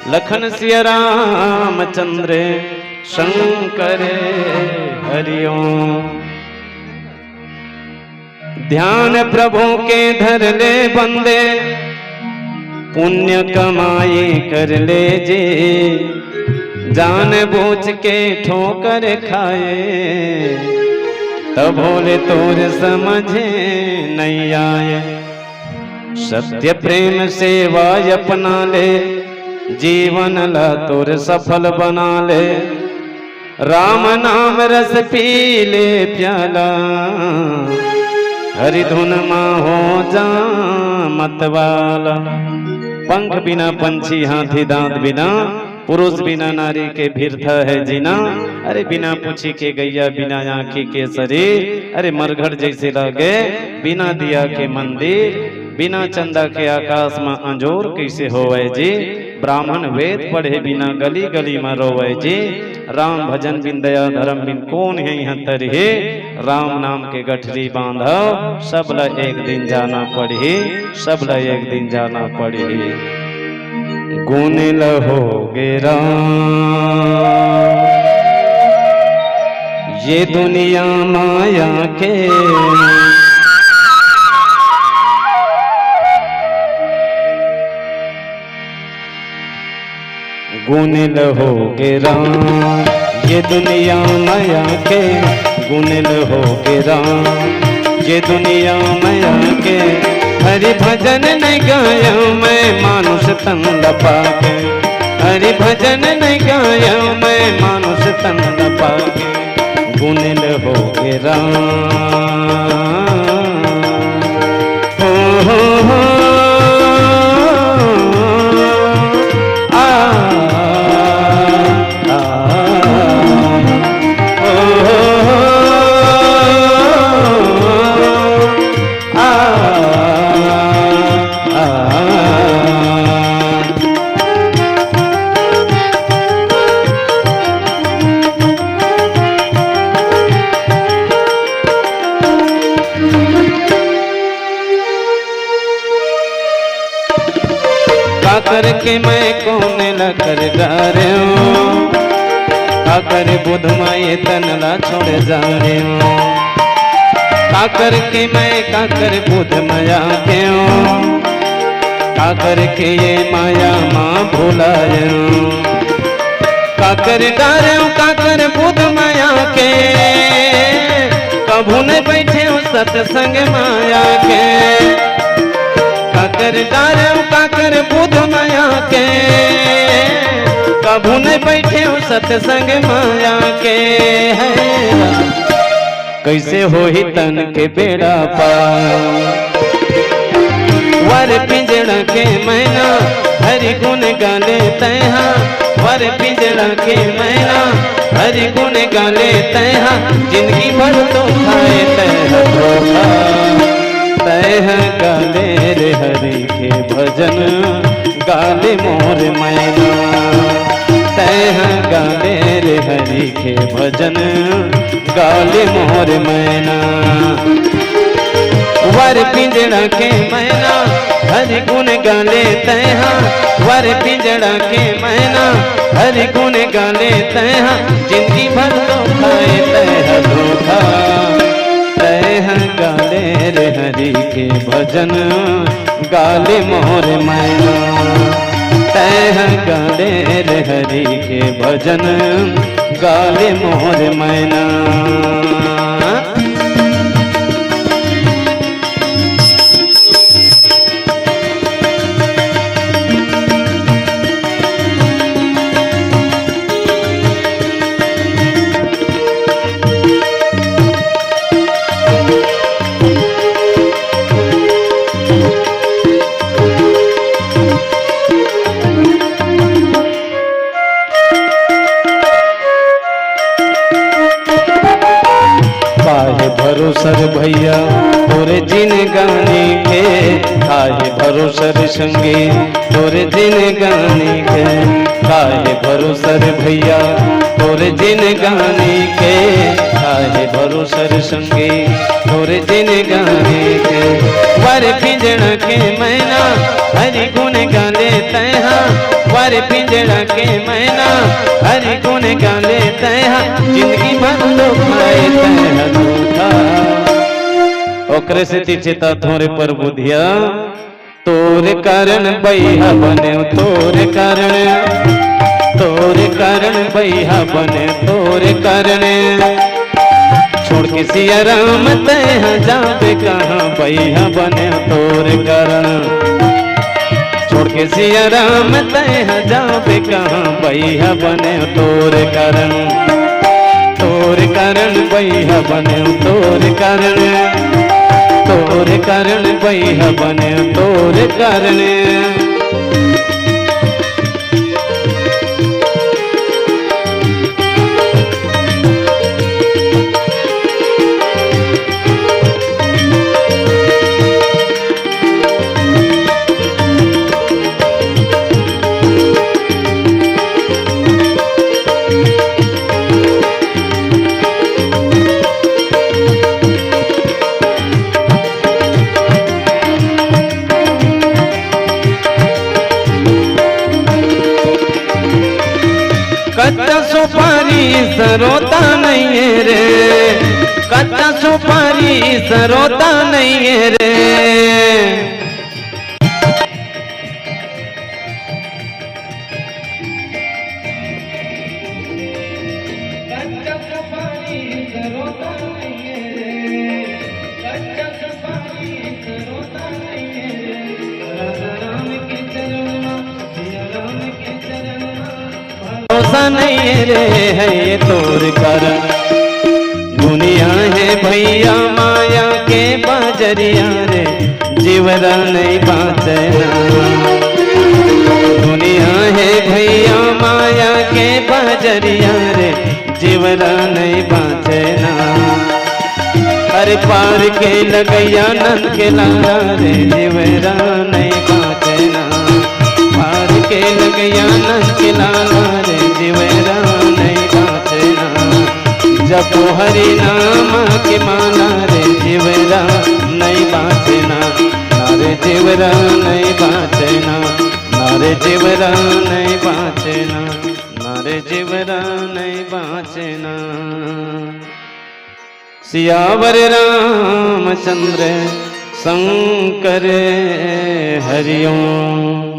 लखन सिया रामचंद्र शंकर हरिओम। ध्यान प्रभु के धर ले बंदे, पुण्य कमाई कर ले जे, जान बूझ के ठोकर खाए, तब भोले तोर समझे नहीं आए। सत्य प्रेम सेवा अपना ले, जीवन ला तोर सफल बना ले। राम नाम रस पी ले प्याला, हरि धुन मा हो जा मतवाला। पंख बिना पंछी हाथी दांत बिना, पुरुष बिना नारी के भीर्थ है जीना। अरे बिना पूछी के गैया बिना आँखी के शरीर, अरे मरघट जैसे लगे बिना दिया के मंदिर। बिना चंदा के आकाश में अंजोर कैसे होवे जी, ब्राह्मण वेद पढ़े बिना गली गली में रोवे जी। राम भजन बिन दया धर्म बिन कौन है यहाँ तरहे, राम नाम के गठरी बांधव सब ला एक दिन जाना पड़ी, सब ला एक दिन जाना पड़ी। गुण लहोगे राम ये दुनिया माया के, गुण लहोगे राम ये दुनिया माया के, गुण लहोगे राम ये दुनिया माया के। हरि भजन नहीं गाया मैं मानुष तन लपा के, हरि भजन नहीं गाया मैं मानुष तन लपा के। गुण लहोगे राम हो करके मैं कौन लकर डारे हूँ, काकर बुध माए तनला छोड़ जा रहे हूँ। काकर के मैं काकर बुध माया के हूँ, काकर के ये माया माँ भुलाए हूँ। काकर डारे हूँ काकर बुध माया के, कभू न बैठे हूँ सत्संग माया के। काकर डारे हूँ काकर बुध माया के, कभू न बैठे हूँ सत्संग माया के। है कैसे हो ही तन के बेड़ा पार, वर पिंजड़ा के मैना हरि गुण गाले तैहा। वर पिंजड़ा के मैना हरि गुण गाले तैहा, जिंदगी भर तो खाए तैहा धोखा। तैह गाले रे हरि के भजन गाले मोर मैना, तैह गाले रे हरि के भजन गाले मोर मैना। वर पिंजड़ा के मैना हरि गुण गाले तैहा, वर पिंजड़ा के मैना हरि गुण गाले तैहा, जिंदगी भर तो खाए तैह धोखा। तैह गाले रे हरि के भजन गाले मोर मैना, तैह गाले रे हरि के भजन गाले मोर मैना। भरोसर भैया तोरे जिन गाने के, काहे भरोसर संगे तोरे जिन गाने के। काहे भरोसर भैया तोरे जिन गाने के, काहे भरोसर संगे तोरे जिन गाने के। वर पिंजड़ा के मैना हरि गुण गाले तैहा, पर पिंजड़ा के मैना हरि गुण गाले तैहा जिंदगी भर लो खाए तैहा धोखा ओकरे से चिता थोरे पर बुधिया तोरे कारण बैहा बने तोरे कारण बैहा बने तोरे कारण छोड़ के सिया राम तैहा जाबे कहाँ बैहा बने तोरे कारण छोड़ के सिया राम तैहा जाबे कहाँ बैहा बने तोरे कारण बैहा बने तोरे कारण बैहा बने तोरे कारण कच्चा सुपारी सरोता नहीं है रे कच्चा सुपारी सरोता नहीं है रे कच्चा सुपारी सरोता नहीं है रे कच्चा सुपारी सरोता नहीं है रे राम के चरण राम के चरण भरोसा नहीं रे है ये तोर कारण दुनिया है भैया माया के बाजरिया रे जीवरा नहीं बाँचना दुनिया है भैया माया के बाजरिया रे जीवरा नहीं बाँचना अरे पार के लगैया नंद के लाला रे जीवरा नहीं बाँचना पार के लगैया नंद के लाला रे जीवरा नहीं बाँचना जप हरि नाम के माला रे जीवरा नहीं बाँचना नारे जीवरा नहीं बाँचना नारे जीवरा नहीं बाँचना नारे जीवरा नहीं बाँचना सियावर रामचंद्र शंकर हरिओम।